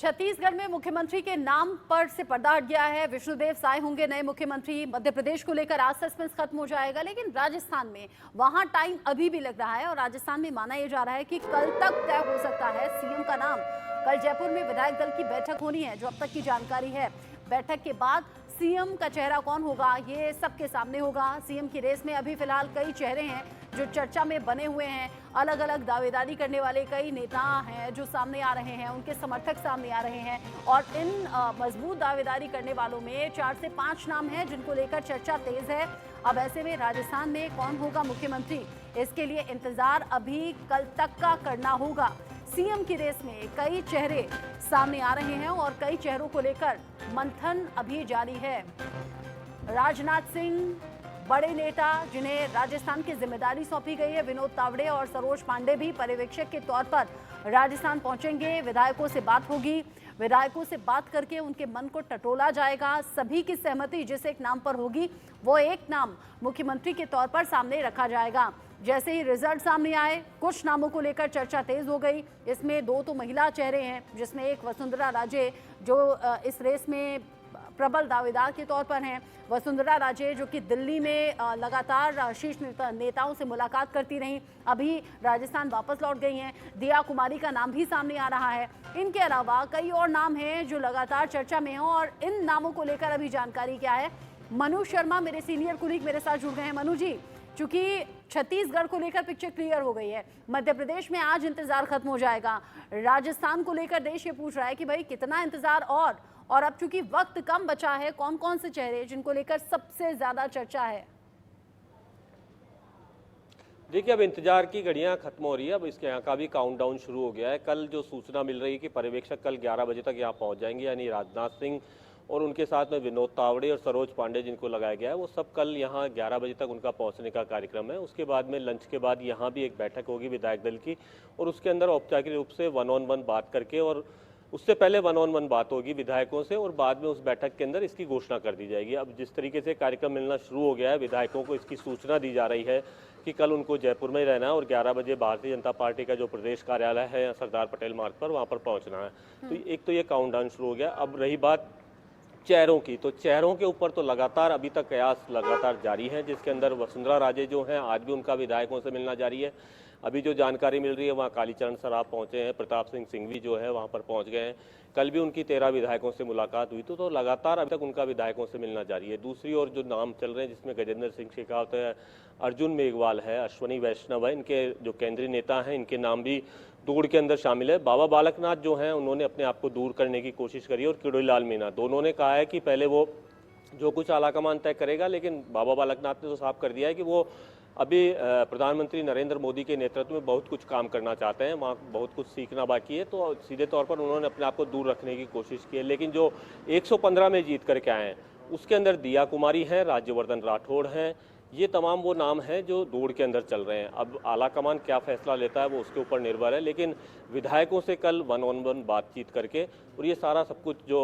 छत्तीसगढ़ में मुख्यमंत्री के नाम पर से पर्दा हट गया है। विष्णुदेव साय होंगे नए मुख्यमंत्री। मध्य प्रदेश को लेकर आज सस्पेंस खत्म हो जाएगा, लेकिन राजस्थान में वहां टाइम अभी भी लग रहा है और राजस्थान में माना यह जा रहा है कि कल तक तय हो सकता है सीएम का नाम। कल जयपुर में विधायक दल की बैठक होनी है, जो अब तक की जानकारी है। बैठक के बाद सीएम का चेहरा कौन होगा ये सबके सामने होगा। सीएम की रेस में अभी फिलहाल कई चेहरे हैं जो चर्चा में बने हुए हैं। अलग अलग दावेदारी करने वाले कई नेता हैं जो सामने आ रहे हैं, उनके समर्थक सामने आ रहे हैं और इन मजबूत दावेदारी करने वालों में 4 से 5 नाम हैं जिनको लेकर चर्चा तेज है। अब ऐसे में राजस्थान में कौन होगा मुख्यमंत्री, इसके लिए इंतजार अभी कल तक का करना होगा। सीएम की रेस में कई चेहरे सामने आ रहे हैं और कई चेहरों को लेकर मंथन अभी जारी है। राजनाथ सिंह बड़े नेता जिन्हें राजस्थान की जिम्मेदारी सौंपी गई है, विनोद तावड़े और सरोज पांडे भी पर्यवेक्षक के तौर पर राजस्थान पहुंचेंगे। विधायकों से बात होगी, विधायकों से बात करके उनके मन को टटोला जाएगा। सभी की सहमति जिस एक नाम पर होगी वो एक नाम मुख्यमंत्री के तौर पर सामने रखा जाएगा। जैसे ही रिजल्ट सामने आए, कुछ नामों को लेकर चर्चा तेज हो गई। इसमें 2 तो महिला चेहरे हैं, जिसमें एक वसुंधरा राजे जो इस रेस में प्रबल दावेदार के तौर पर हैं। वसुंधरा राजे जो कि दिल्ली में लगातार शीर्ष नेताओं से मुलाकात करती रहीं, अभी राजस्थान वापस लौट गई हैं। दिया कुमारी का नाम भी सामने आ रहा है। इनके अलावा कई और नाम हैं जो लगातार चर्चा में हैं और इन नामों को लेकर अभी जानकारी क्या है। मनु शर्मा मेरे सीनियर कुलीग मेरे साथ जुड़ गए हैं। मनु जी, चूंकि छत्तीसगढ़ को लेकर पिक्चर क्लियर हो गई है, मध्य प्रदेश में आज इंतजार खत्म हो जाएगा, राजस्थान को लेकर देश ये पूछ रहा है कि भाई कितना इंतजार और अब चूंकि वक्त कम बचा है, कौन कौन से चेहरे जिनको लेकर सबसे ज्यादा चर्चा है? देखिए, अब इंतजार की घड़ियां खत्म हो रही है। अब इसके यहाँ का भी काउंटडाउन शुरू हो गया है। कल जो सूचना मिल रही है कि पर्यवेक्षक कल 11 बजे तक यहाँ पहुँच जाएंगे, यानी राजनाथ सिंह और उनके साथ में विनोद तावड़े और सरोज पांडे जिनको लगाया गया है, वो सब कल यहाँ 11 बजे तक उनका पहुँचने का कार्यक्रम है। उसके बाद में लंच के बाद यहाँ भी एक बैठक होगी विधायक दल की और उसके अंदर औपचारिक रूप से 1-on-1 बात करके, और उससे पहले 1-on-1 बात होगी विधायकों से और बाद में उस बैठक के अंदर इसकी घोषणा कर दी जाएगी। अब जिस तरीके से कार्यक्रम मिलना शुरू हो गया है, विधायकों को इसकी सूचना दी जा रही है कि कल उनको जयपुर में ही रहना है और 11 बजे भारतीय जनता पार्टी का जो प्रदेश कार्यालय है सरदार पटेल मार्ग पर, वहाँ पर पहुँचना है। तो एक तो ये काउंटडाउन शुरू हो गया। अब रही बात चेहरों की, तो चेहरों के ऊपर तो लगातार अभी तक कयास लगातार जारी है, जिसके अंदर वसुंधरा राजे जो हैं आज भी उनका विधायकों से मिलना जारी है। अभी जो जानकारी मिल रही है वहाँ कालीचरण सराफ पहुँचे हैं, प्रताप सिंह सिंघवी जो है वहाँ पर पहुँच गए हैं। कल भी उनकी 13 विधायकों से मुलाकात हुई तो लगातार अभी तक उनका विधायकों से मिलना जारी है। दूसरी ओर जो नाम चल रहे हैं जिसमें गजेंद्र सिंह शेखावत है, अर्जुन मेघवाल है, अश्वनी वैष्णव है, इनके जो केंद्रीय नेता हैं इनके नाम भी दौड़ के अंदर शामिल है। बाबा बालकनाथ जो हैं उन्होंने अपने आप को दूर करने की कोशिश करी और किरोड़ी लाल मीणा, दोनों ने कहा है कि पहले वो जो कुछ आलाकमान तय करेगा, लेकिन बाबा बालकनाथ ने तो साफ कर दिया है कि वो अभी प्रधानमंत्री नरेंद्र मोदी के नेतृत्व में बहुत कुछ काम करना चाहते हैं, वहाँ बहुत कुछ सीखना बाकी है। तो सीधे तौर पर उन्होंने अपने आप को दूर रखने की कोशिश की है। लेकिन जो 115 में जीत करके आए हैं उसके अंदर दिया कुमारी हैं, राज्यवर्धन राठौड़ हैं, ये तमाम वो नाम हैं जो दौड़ के अंदर चल रहे हैं। अब आलाकमान क्या फैसला लेता है वो उसके ऊपर निर्भर है, लेकिन विधायकों से कल 1-on-1 बातचीत करके और ये सारा सब कुछ जो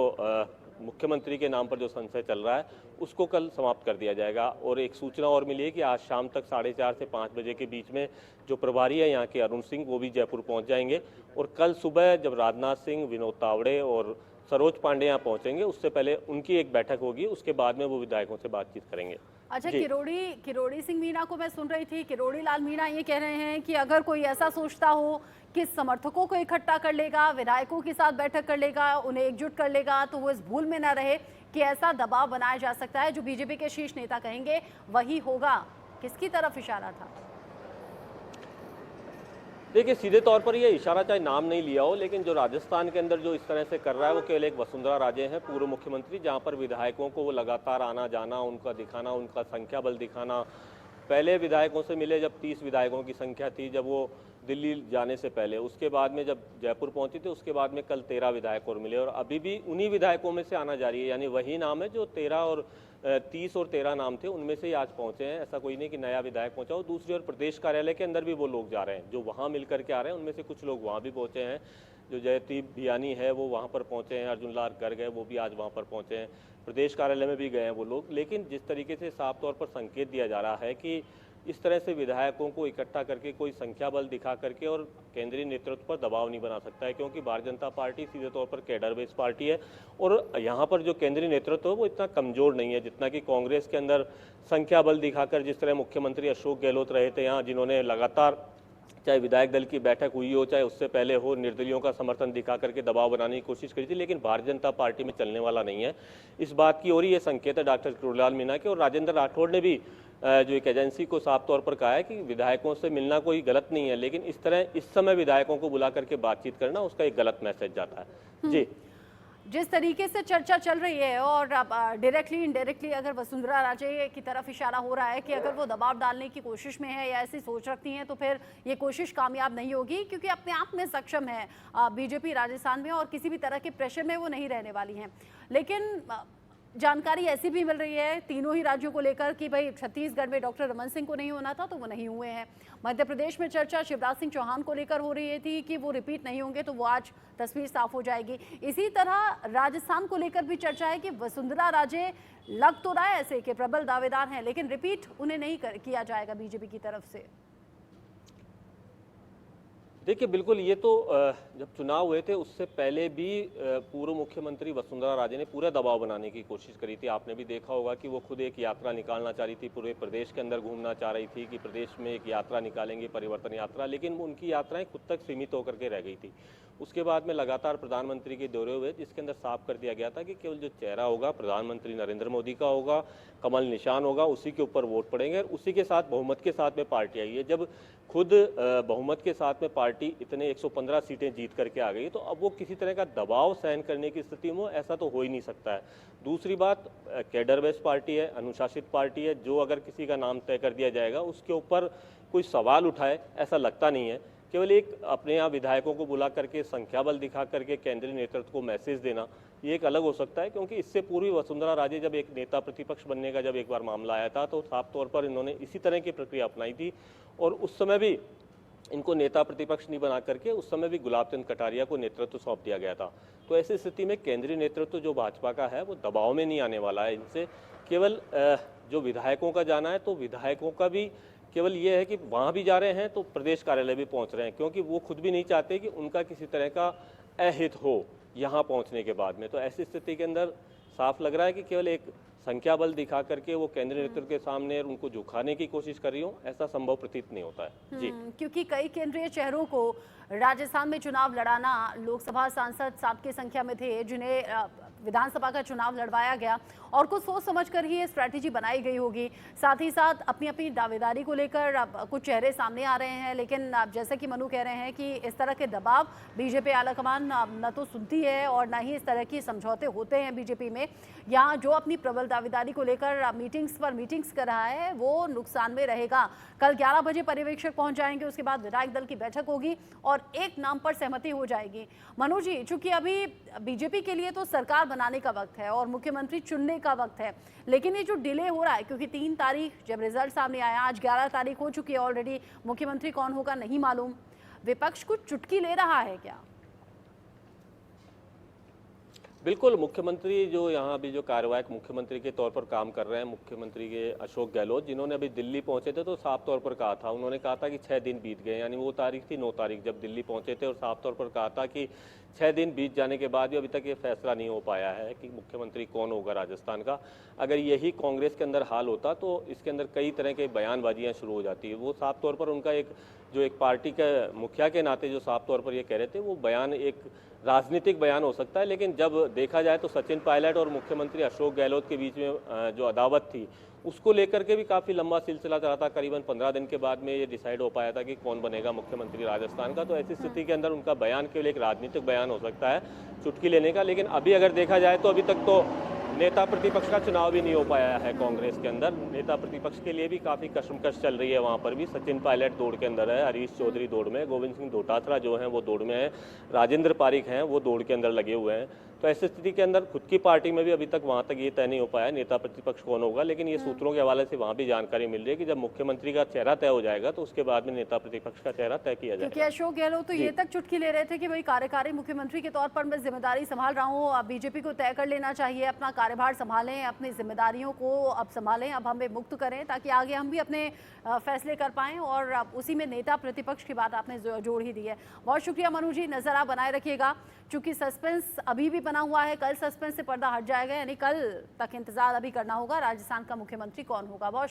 मुख्यमंत्री के नाम पर जो संशय चल रहा है उसको कल समाप्त कर दिया जाएगा। और एक सूचना और मिली है कि आज शाम तक 4:30 से 5 बजे के बीच में जो प्रभारी है यहाँ के अरुण सिंह, वो भी जयपुर पहुँच जाएंगे और कल सुबह जब राजनाथ सिंह, विनोद तावड़े और सरोज पांडे यहाँ पहुँचेंगे उससे पहले उनकी एक बैठक होगी, उसके बाद में वो विधायकों से बातचीत करेंगे। अच्छा, किरोड़ी सिंह मीणा को मैं सुन रही थी, किरोड़ी लाल मीणा ये कह रहे हैं कि अगर कोई ऐसा सोचता हो कि समर्थकों को इकट्ठा कर लेगा, विधायकों के साथ बैठक कर लेगा, उन्हें एकजुट कर लेगा, तो वो इस भूल में ना रहे कि ऐसा दबाव बनाया जा सकता है, जो बीजेपी के शीर्ष नेता कहेंगे वही होगा। किसकी तरफ इशारा था? देखिए, सीधे तौर पर ये इशारा चाहे नाम नहीं लिया हो, लेकिन जो राजस्थान के अंदर जो इस तरह से कर रहा है वो केवल एक वसुंधरा राजे हैं, पूर्व मुख्यमंत्री, जहां पर विधायकों को वो लगातार आना जाना, उनका दिखाना, उनका संख्या बल दिखाना। पहले विधायकों से मिले जब 30 विधायकों की संख्या थी जब वो दिल्ली जाने से पहले, उसके बाद में जब जयपुर पहुंचे थे उसके बाद में कल 13 विधायक और मिले और अभी भी उन्हीं विधायकों में से आना जारी है, यानी वही नाम है जो 30 और 13 नाम थे उनमें से ही आज पहुंचे हैं। ऐसा कोई नहीं कि नया विधायक पहुंचा हो। दूसरी ओर प्रदेश कार्यालय के अंदर भी वो लोग जा रहे हैं जो वहाँ मिल करके आ रहे हैं, उनमें से कुछ लोग वहाँ भी पहुँचे हैं। जो जयदीप भियानी है वो वहाँ पर पहुँचे हैं, अर्जुन लाल गर्ग है वो भी आज वहाँ पर पहुँचे हैं, प्रदेश कार्यालय में भी गए हैं वो लोग। लेकिन जिस तरीके से साफ तौर पर संकेत दिया जा रहा है कि इस तरह से विधायकों को इकट्ठा करके कोई संख्या बल दिखा करके और केंद्रीय नेतृत्व पर दबाव नहीं बना सकता है, क्योंकि भारतीय जनता पार्टी सीधे तौर पर कैडर बेस्ड पार्टी है और यहाँ पर जो केंद्रीय नेतृत्व है वो इतना कमजोर नहीं है जितना कि कांग्रेस के अंदर संख्या बल दिखाकर, जिस तरह मुख्यमंत्री अशोक गहलोत रहे थे यहाँ, जिन्होंने लगातार चाहे विधायक दल की बैठक हुई हो चाहे उससे पहले हो, निर्दलियों का समर्थन दिखा करके दबाव बनाने की कोशिश करी थी, लेकिन भारतीय जनता पार्टी में चलने वाला नहीं है। इस बात की और ये संकेत है डॉक्टर किरोड़ीलाल मीणा के, और राजेंद्र राठौड़ ने भी जो एक एजेंसी को साफ तौर पर कहा है कि विधायकों से मिलना कोई गलत नहीं है, लेकिन इस तरह इस समय विधायकों को बुला करके बातचीत करना उसका एक गलत मैसेज जाता है। जी, जिस तरीके से चर्चा चल रही है और डायरेक्टली इनडायरेक्टली अगर वसुंधरा राजे की तरफ इशारा हो रहा है कि अगर वो दबाव डालने की कोशिश में है या ऐसी सोच रखती हैं तो फिर ये कोशिश कामयाब नहीं होगी, क्योंकि अपने आप में सक्षम है बीजेपी राजस्थान में और किसी भी तरह के प्रेशर में वो नहीं रहने वाली हैं। लेकिन जानकारी ऐसी भी मिल रही है तीनों ही राज्यों को लेकर कि भाई छत्तीसगढ़ में डॉक्टर रमन सिंह को नहीं होना था तो वो नहीं हुए हैं। मध्य प्रदेश में चर्चा शिवराज सिंह चौहान को लेकर हो रही थी कि वो रिपीट नहीं होंगे, तो वो आज तस्वीर साफ हो जाएगी। इसी तरह राजस्थान को लेकर भी चर्चा है कि वसुंधरा राजे लग तो रहा है ऐसे कि प्रबल दावेदार हैं, लेकिन रिपीट उन्हें नहीं किया जाएगा बीजेपी की तरफ से। देखिए बिल्कुल, ये तो जब चुनाव हुए थे उससे पहले भी पूर्व मुख्यमंत्री वसुंधरा राजे ने पूरा दबाव बनाने की कोशिश करी थी। आपने भी देखा होगा कि वो खुद एक यात्रा निकालना चाह रही थी, पूरे प्रदेश के अंदर घूमना चाह रही थी कि प्रदेश में एक यात्रा निकालेंगे, परिवर्तन यात्रा, लेकिन उनकी यात्राएं खुद तक सीमित होकर के रह गई थी। उसके बाद में लगातार प्रधानमंत्री के दौरे हुए जिसके अंदर साफ कर दिया गया था कि केवल जो चेहरा होगा प्रधानमंत्री नरेंद्र मोदी का होगा, कमल निशान होगा, उसी के ऊपर वोट पड़ेंगे और उसी के साथ बहुमत के साथ में पार्टी आई है। जब खुद बहुमत के साथ में पार्टी इतने 115 सीटें जीत करके आ गई तो अब वो किसी तरह का दबाव सहन करने की स्थिति में, ऐसा तो हो ही नहीं सकता है। दूसरी बात, कैडर बेस्ड पार्टी है, अनुशासित पार्टी है, जो अगर किसी का नाम तय कर दिया जाएगा उसके ऊपर कोई सवाल उठाए ऐसा लगता नहीं है। केवल एक अपने यहाँ विधायकों को बुला करके संख्या बल दिखा करके केंद्रीय नेतृत्व को मैसेज देना, ये एक अलग हो सकता है, क्योंकि इससे पूर्व वसुंधरा राजे जब एक नेता प्रतिपक्ष बनने का जब एक बार मामला आया था तो साफ तौर पर इन्होंने इसी तरह की प्रक्रिया अपनाई थी और उस समय भी इनको नेता प्रतिपक्ष नहीं बना करके उस समय भी गुलाब चंद कटारिया को नेतृत्व सौंप दिया गया था। तो ऐसी स्थिति में केंद्रीय नेतृत्व जो भाजपा का है वो दबाव में नहीं आने वाला है इनसे। केवल जो विधायकों का जाना है तो विधायकों का भी केवल ये है कि वहाँ भी जा रहे हैं तो प्रदेश कार्यालय भी पहुँच रहे हैं, क्योंकि वो खुद भी नहीं चाहते कि उनका किसी तरह का अहित हो यहाँ पहुँचने के बाद में। तो ऐसी स्थिति के अंदर साफ लग रहा है कि केवल एक संख्या बल दिखा करके वो केंद्रीय नेतृत्व के सामने उनको झुकाने की कोशिश कर रही हो, ऐसा संभव प्रतीत नहीं होता है। जी, क्योंकि कई केंद्रीय चेहरों को राजस्थान में चुनाव लड़ाना, लोकसभा सांसद 7 की संख्या में थे जिन्हें विधानसभा का चुनाव लड़वाया गया और कुछ सोच समझकर ही ये स्ट्रैटेजी बनाई गई होगी। साथ ही साथ अपनी अपनी दावेदारी को लेकर कुछ चेहरे सामने आ रहे हैं, लेकिन जैसे कि मनु कह रहे हैं कि इस तरह के दबाव बीजेपी आलाकमान न तो सुनती है और न ही इस तरह की समझौते होते हैं बीजेपी में। यहाँ जो अपनी प्रबल दावेदारी को लेकर मीटिंग्स पर मीटिंग्स कर रहा है वो नुकसान में रहेगा। कल 11 बजे पर्यवेक्षक पहुंच जाएंगे, उसके बाद विधायक दल की बैठक होगी और एक नाम पर सहमति हो जाएगी। मनु जी, चूंकि अभी बीजेपी के लिए तो सरकार बनाने का वक्त है और मुख्यमंत्री चुनने का वक्त है, लेकिन ये जो डिले हो रहा है, क्योंकि 3 तारीख जब रिजल्ट सामने आया, आज 11 तारीख हो चुकी है ऑलरेडी, मुख्यमंत्री कौन होगा नहीं मालूम, विपक्ष कुछ चुटकी ले रहा है क्या? बिल्कुल, मुख्यमंत्री जो यहाँ अभी जो कार्यवाहक मुख्यमंत्री के तौर पर काम कर रहे हैं, मुख्यमंत्री के अशोक गहलोत, जिन्होंने अभी दिल्ली पहुंचे थे तो साफ तौर पर कहा था, उन्होंने कहा था कि 6 दिन बीत गए, यानी वो तारीख थी 9 तारीख जब दिल्ली पहुंचे थे और साफ तौर पर कहा था कि 6 दिन बीत जाने के बाद भी अभी तक ये फैसला नहीं हो पाया है कि मुख्यमंत्री कौन होगा राजस्थान का। अगर यही कांग्रेस के अंदर हाल होता तो इसके अंदर कई तरह के बयानबाजियाँ शुरू हो जाती है। वो साफ तौर पर उनका एक पार्टी के मुखिया के नाते जो साफ तौर पर ये कह रहे थे वो बयान एक राजनीतिक बयान हो सकता है, लेकिन जब देखा जाए तो सचिन पायलट और मुख्यमंत्री अशोक गहलोत के बीच में जो अदावत थी उसको लेकर के भी काफ़ी लंबा सिलसिला चला था। करीबन 15 दिन के बाद में ये डिसाइड हो पाया था कि कौन बनेगा मुख्यमंत्री राजस्थान का। तो ऐसी स्थिति के अंदर उनका बयान केवल एक राजनीतिक बयान हो सकता है चुटकी लेने का। लेकिन अभी अगर देखा जाए तो अभी तक तो नेता प्रतिपक्ष का चुनाव भी नहीं हो पाया है कांग्रेस के अंदर। नेता प्रतिपक्ष के लिए भी काफ़ी कशमकश चल रही है। वहाँ पर भी सचिन पायलट दौड़ के अंदर है, हरीश चौधरी दौड़ में, गोविंद सिंह डोटासरा जो हैं वो दौड़ में है, राजेंद्र पारिक हैं वो दौड़ के अंदर लगे हुए हैं। तो ऐसी स्थिति के अंदर खुद की पार्टी में भी अभी तक वहां तक ये तय नहीं हो पाया नेता प्रतिपक्ष कौन होगा, लेकिन ये सूत्रों के हवाले से वहां भी जानकारी मिल रही है कि जब मुख्यमंत्री का चेहरा तय हो जाएगा तो उसके बाद में नेता प्रतिपक्ष का चेहरा तय किया क्योंकि जाएगा। अशोक गहलोत तो ये तक चुटकी ले रहे थे कि भाई कार्यकारी मुख्यमंत्री के तौर पर मैं जिम्मेदारी संभाल रहा हूँ, अब बीजेपी को तय कर लेना चाहिए, अपना कार्यभार संभालें, अपनी जिम्मेदारियों को अब संभालें, अब हमें मुक्त करें ताकि आगे हम भी अपने फैसले कर पाएं। और अब उसी में नेता प्रतिपक्ष की बात आपने जोड़ ही दी है। बहुत शुक्रिया मनु जी, नजर आप बनाए रखिएगा, चूंकि सस्पेंस अभी भी बना हुआ है, कल सस्पेंस से पर्दा हट जाएगा, यानी कल तक इंतजार अभी करना होगा राजस्थान का मुख्यमंत्री कौन होगा। बहुत